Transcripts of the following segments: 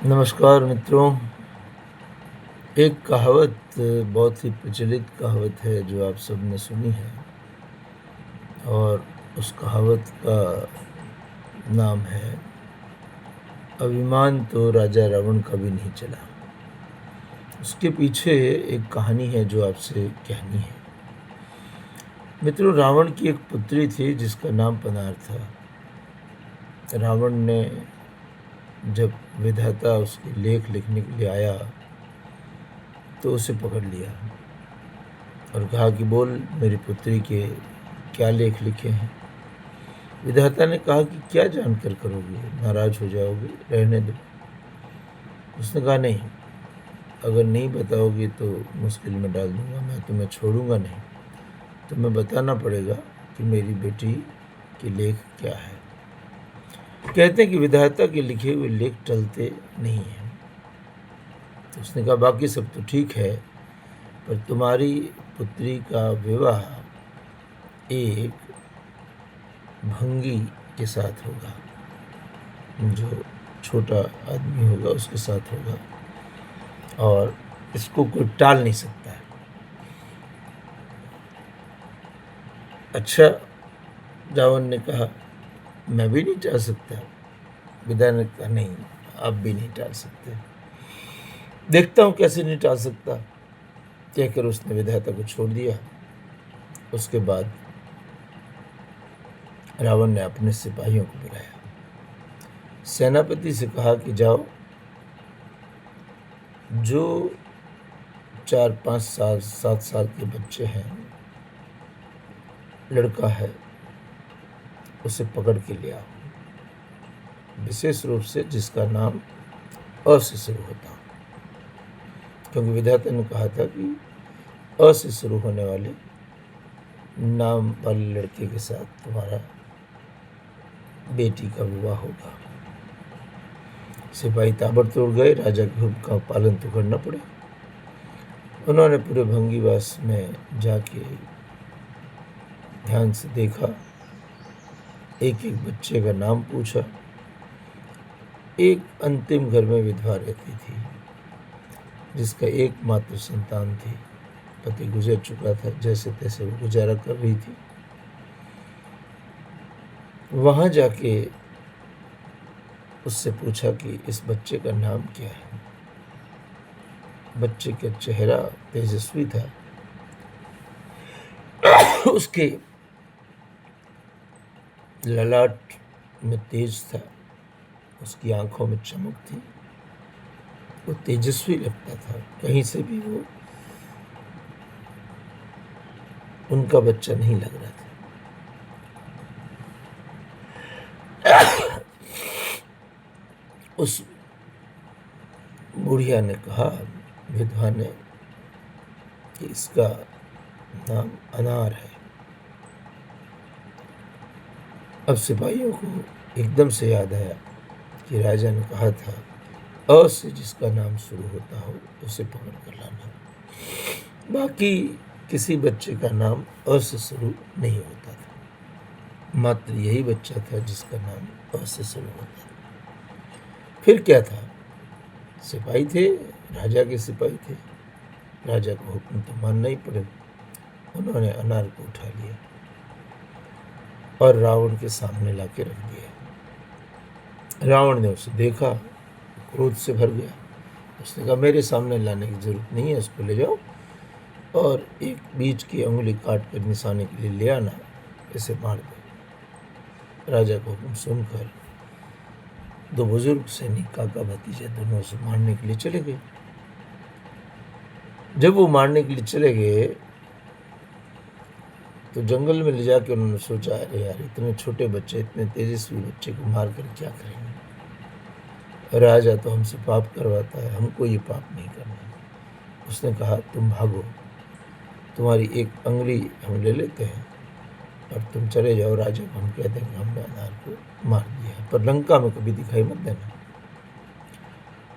नमस्कार मित्रों। एक कहावत बहुत ही प्रचलित कहावत है जो आप सबने सुनी है और उस कहावत का नाम है अभिमान तो राजा रावण का भी नहीं चला। उसके पीछे एक कहानी है जो आपसे कहनी है। मित्रों, रावण की एक पुत्री थी जिसका नाम पनार था। रावण ने जब विधाता उसके लेख लिखने के लिए आया तो उसे पकड़ लिया और कहा कि बोल, मेरी पुत्री के क्या लेख लिखे हैं। विधाता ने कहा कि क्या जानकर करोगे, नाराज हो जाओगे, रहने दो। उसने कहा नहीं, अगर नहीं बताओगे तो मुश्किल में डाल दूंगा, मैं तुम्हें छोड़ूंगा नहीं। तुम्हें बताना पड़ेगा कि मेरी बेटी के लेख क्या है। कहते हैं कि विधाता के लिखे हुए लेख टलते नहीं हैं। तो उसने कहा बाकी सब तो ठीक है, पर तुम्हारी पुत्री का विवाह एक भंगी के साथ होगा, जो छोटा आदमी होगा उसके साथ होगा, और इसको कोई टाल नहीं सकता है। अच्छा, रावण ने कहा मैं भी नहीं टाल सकता। विधाता ने कहा नहीं, आप भी नहीं टाल सकते। देखता हूं कैसे नहीं टाल सकता। कहकर उसने विधाता को छोड़ दिया। उसके बाद रावण ने अपने सिपाहियों को बुलाया, सेनापति से कहा कि जाओ, जो 4-5 साल 7 साल के बच्चे हैं, लड़का है, उसे पकड़ के ले आओ, विशेष रूप से जिसका नाम अ से शुरू होता हो, क्योंकि विधाता ने कहा था कि अ से शुरू होने वाले नाम वाले लड़के के साथ तुम्हारा बेटी का विवाह होगा। सिपाही ताबड़तोड़ गए। राजा के हुक्म का पालन तो करना पड़े। उन्होंने पूरे भंगीवास में जाके ध्यान से देखा, एक एक बच्चे का नाम पूछा। एक अंतिम घर में विधवा रहती थी जिसका एकमात्र संतान थी। पति गुजर चुका था, जैसे तैसे वो गुजारा कर रही थी। वहां जाके उससे पूछा कि इस बच्चे का नाम क्या है। बच्चे का चेहरा तेजस्वी था, उसके ललाट में तेज था, उसकी आंखों में चमक थी, वो तेजस्वी लगता था। कहीं से भी वो उनका बच्चा नहीं लग रहा था। उस बुढ़िया ने कहा, विधवा ने, कि इसका नाम अनार है। अब सिपाहियों को एकदम से याद आया कि राजा ने कहा था अ से जिसका नाम शुरू होता हो उसे पकड़ कर लाना। बाकी किसी बच्चे का नाम अ से शुरू नहीं होता था, मात्र यही बच्चा था जिसका नाम अ से शुरू होता था। फिर क्या था, सिपाही थे, राजा के सिपाही थे, राजा का हुक्म तो मानना ही पड़ेगा। उन्होंने अनार को उठा लिया और रावण के सामने लाके रख दिया। रावण ने उसे देखा, क्रोध से भर गया। उसने कहा मेरे सामने लाने की जरूरत नहीं है, उसको ले जाओ और एक बीच की उंगली काट कर निशाने के लिए ले आना, इसे मार दो। राजा को हुक्म सुनकर दो बुजुर्ग सैनिक, काका भतीजे, दोनों उसे मारने के लिए चले गए। जब वो मारने के लिए चले गए तो जंगल में ले जाकर उन्होंने सोचा, अरे यार, इतने छोटे बच्चे, इतने तेजस्वी बच्चे को मार कर क्या करेंगे। राजा तो हमसे पाप करवाता है, हमको ये पाप नहीं करना। उसने कहा तुम भागो, तुम्हारी एक उंगली हम ले लेते हैं और तुम चले जाओ। राजा को हम कह देंगे हमने अनार को मार दिया है, पर लंका में कभी दिखाई मत देना।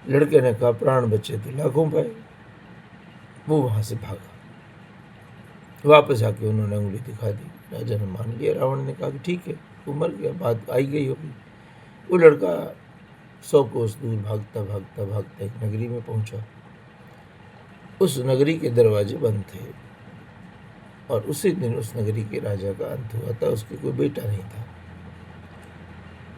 लड़के ने कहा प्राण बचे तो लाखों पाए। वो वहां से भागा। वापस आके उन्होंने उंगली दिखा दी। राजा ने मान लिया। रावण ने कहा कि ठीक है, वो मर गया, बात आई गई होगी। वो लड़का 100 कोस दूर भागता भागता भागता एक नगरी में पहुंचा। उस नगरी के दरवाजे बंद थे और उसी दिन उस नगरी के राजा का अंत हुआ था। उसके कोई बेटा नहीं था।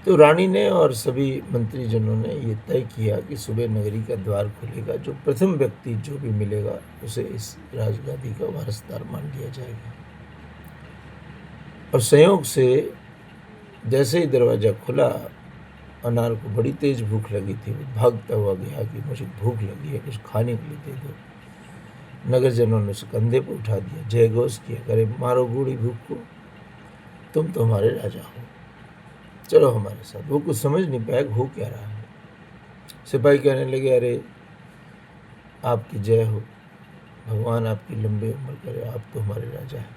तो रानी ने और सभी मंत्रीजनों ने ये तय किया कि सुबह नगरी का द्वार खुलेगा, जो प्रथम व्यक्ति जो भी मिलेगा उसे इस राजगादी का वारसदार मान लिया जाएगा। और संयोग से जैसे ही दरवाज़ा खुला, अनार को बड़ी तेज भूख लगी थी। वो भागता हुआ गया कि मुझे भूख लगी है, कुछ खाने के लिए दे दो। नगरजनों ने उसे कंधे पर उठा दिया, जय घोष किया, अरे मारो बूढ़ी भूख को, तुम तो हमारे राजा हो, चलो हमारे साथ। वो कुछ समझ नहीं पाया हो क्या रहा है। सिपाही कहने लगे, अरे आपकी जय हो, भगवान आपकी लंबी उम्र करे, आप तो हमारे राजा हैं।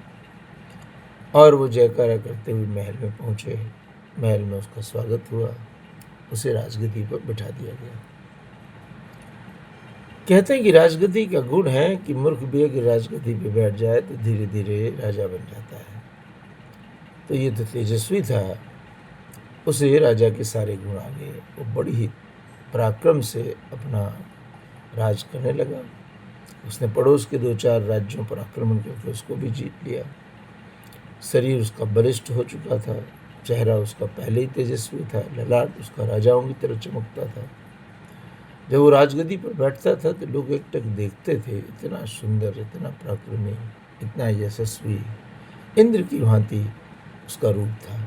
और वो जयकारा करते हुए महल में पहुँचे। महल में उसका स्वागत हुआ, उसे राजगद्दी पर बिठा दिया गया। कहते हैं कि राजगद्दी का गुण है कि मूर्ख भी अगर राजगद्दी पे बैठ जाए तो धीरे धीरे राजा बन जाता है। तो ये तो तेजस्वी था, उसे राजा के सारे गुण आ गए। वो बड़ी ही पराक्रम से अपना राज करने लगा। उसने पड़ोस के 2-4 राज्यों पर आक्रमण करके उसको भी जीत लिया। शरीर उसका बलिष्ठ हो चुका था, चेहरा उसका पहले ही तेजस्वी था, ललाट उसका राजाओं की तरह चमकता था। जब वो राजगद्दी पर बैठता था तो लोग एकटक देखते थे, इतना सुंदर, इतना पराक्रमी, इतना यशस्वी, इंद्र की भांति उसका रूप था।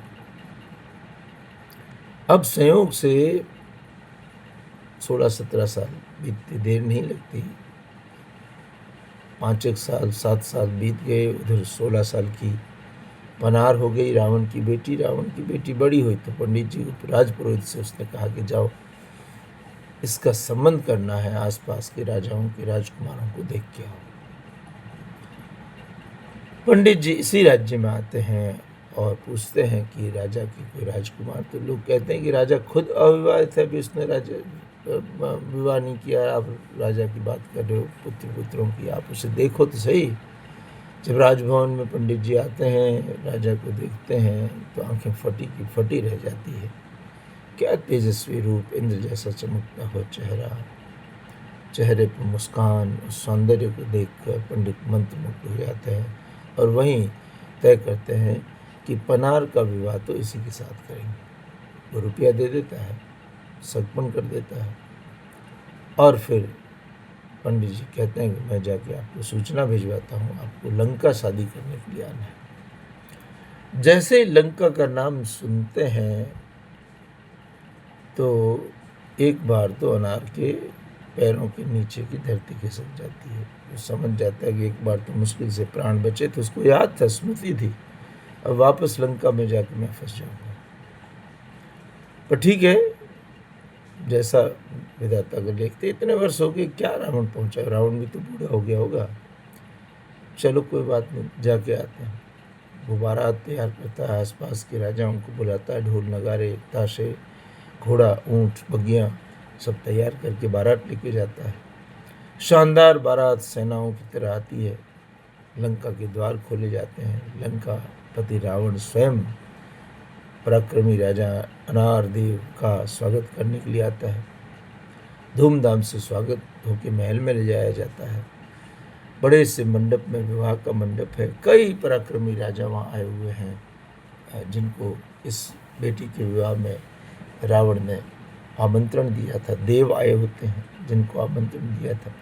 अब संयोग से 16-17 साल बीतते देर नहीं लगती, 5 साल 7 साल बीत गए। उधर 16 साल की पनार हो गई रावण की बेटी। रावण की बेटी बड़ी हुई तो पंडित जी राजपुरोहित से उसने कहा कि जाओ, इसका संबंध करना है, आसपास के राजाओं के राजकुमारों को देख के आओ। पंडित जी इसी राज्य में आते हैं और पूछते हैं कि राजा की कोई राजकुमार। तो लोग कहते हैं कि राजा खुद अविवाहित है, भी उसने राजा विवाह नहीं किया। आप राजा की बात कर रहे हो, पुत्र पुत्रों की, आप उसे देखो तो सही। जब राजभवन में पंडित जी आते हैं, राजा को देखते हैं तो आंखें फटी की फटी रह जाती है। क्या तेजस्वी रूप, इंद्र जैसा चमकता हुआ चेहरा, चेहरे पर मुस्कान, उस सौंदर्य को देखकर पंडित मंत्रमुग्ध हो जाते हैं और वहीं तय करते हैं कि पनार का विवाह तो इसी के साथ करेंगे। वो रुपया दे देता है, सगपन कर देता है और फिर पंडित जी कहते हैं कि मैं जाके आपको सूचना भिजवाता हूँ, आपको लंका शादी करने के लिए आना है। जैसे ही लंका का नाम सुनते हैं तो एक बार तो अनार के पैरों के नीचे की धरती खिसक जाती है। वो समझ जाता है कि एक बार तो मुश्किल से प्राण बचे, तो उसको याद था, स्मृति थी, अब वापस लंका में जाकर मैं फंस जाऊंगा। पर ठीक है, जैसा विधाता को देखते, इतने वर्ष हो गए, क्या रावण पहुंचा, रावण भी तो बूढ़ा हो गया होगा, चलो कोई बात नहीं, जाके आते हैं। वो बारात तैयार करता है, आसपास के राजाओं को बुलाता है, ढोल नगारे ताशे घोड़ा ऊंट बगियां सब तैयार करके बारात लेके जाता है। शानदार बारात सेनाओं की तरह आती है। लंका के द्वार खोले जाते हैं। लंका पति रावण स्वयं पराक्रमी राजा अनारदेव का स्वागत करने के लिए आता है। धूमधाम से स्वागत होकर महल में ले जाया जाता है। बड़े से मंडप में, विवाह का मंडप है, कई पराक्रमी राजा वहाँ आए हुए हैं जिनको इस बेटी के विवाह में रावण ने आमंत्रण दिया था। देव आए होते हैं जिनको आमंत्रण दिया था,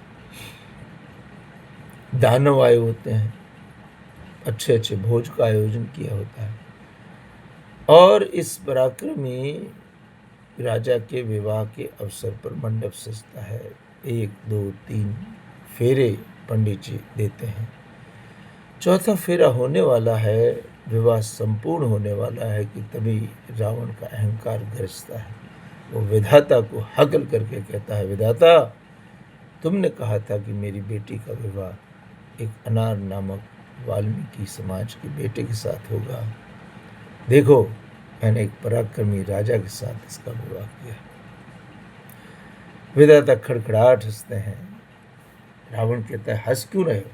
दानव आए होते हैं, अच्छे अच्छे भोज का आयोजन किया होता है। और इस पराक्रमी राजा के विवाह के अवसर पर मंडप सजता है। 1 2 3 फेरे पंडित जी देते हैं। चौथा फेरा होने वाला है, विवाह संपूर्ण होने वाला है कि तभी रावण का अहंकार गरजता है। वो विधाता को हकल करके कहता है, विधाता, तुमने कहा था कि मेरी बेटी का विवाह एक अनार नामक वाल्मीकि समाज के बेटे के साथ होगा। देखो, मैंने एक पराक्रमी राजा के साथ इसका विवाह किया। विधाता खड़खड़ाहट हंसते हैं। रावण कहता है, हंस क्यों रहे हो?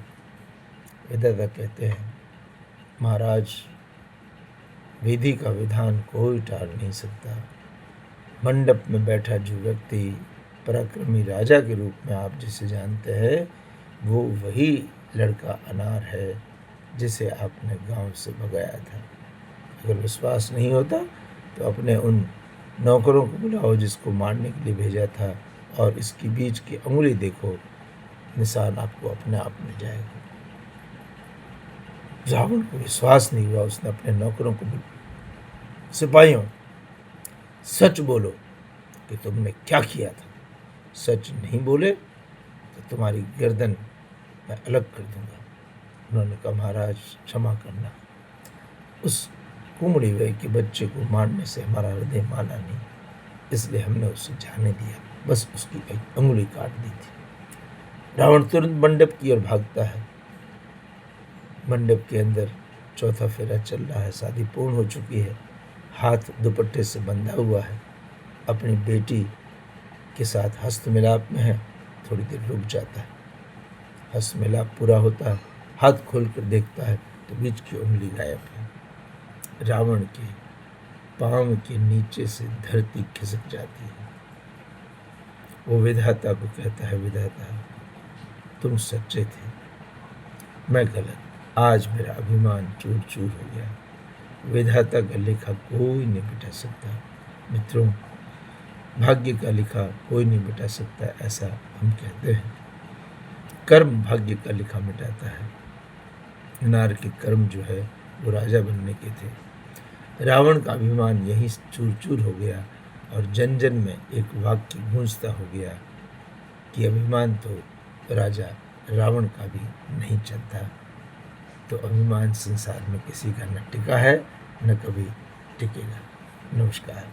विधाता कहते हैं, महाराज, विधि का विधान कोई टाल नहीं सकता। मंडप में बैठा जो व्यक्ति पराक्रमी राजा के रूप में आप जिसे जानते हैं, वो वही लड़का अनार है जिसे आपने गांव से भगाया था। अगर विश्वास नहीं होता तो अपने उन नौकरों को बुलाओ जिसको मारने के लिए भेजा था, और इसकी बीच की अंगुली देखो, निशान आपको अपने आप मिल जाएगा। रावण को विश्वास नहीं हुआ। उसने अपने नौकरों को सिपाहियों, सच बोलो कि तुमने क्या किया था। सच नहीं बोले तो तुम्हारी गर्दन मैं अलग कर दूंगा। उन्होंने कहा, महाराज क्षमा करना, उस कुमड़ी वय के बच्चे को मारने से हमारा हृदय माना नहीं, इसलिए हमने उसे जाने दिया, बस उसकी एक अंगुली काट दी थी। रावण तुरंत मंडप की ओर भागता है। मंडप के अंदर चौथा फेरा चल रहा है, शादी पूर्ण हो चुकी है, हाथ दुपट्टे से बंधा हुआ है, अपनी बेटी के साथ हस्त मिलाप में है। थोड़ी देर रुक जाता है, हस्त मिलाप पूरा होता है, हाथ खोल कर देखता है तो बीच की उंगली गायब है। रावण के पांव के नीचे से धरती खिसक जाती है। वो विधाता को कहता है, विधाता तुम सच्चे थे, मैं गलत, आज मेरा अभिमान चूर चूर हो गया। विधाता का लिखा कोई नहीं मिटा सकता। मित्रों, भाग्य का लिखा कोई नहीं मिटा सकता, ऐसा हम कहते हैं। कर्म भाग्य का लिखा मिटाता है। अनार के कर्म जो है वो राजा बनने के थे। रावण का अभिमान यहीं चूर चूर हो गया, और जन जन में एक वाक्य गूंजता हो गया कि अभिमान तो राजा रावण का भी नहीं चलता। तो अभिमान संसार में किसी का न टिका है, न कभी टिकेगा। नमस्कार।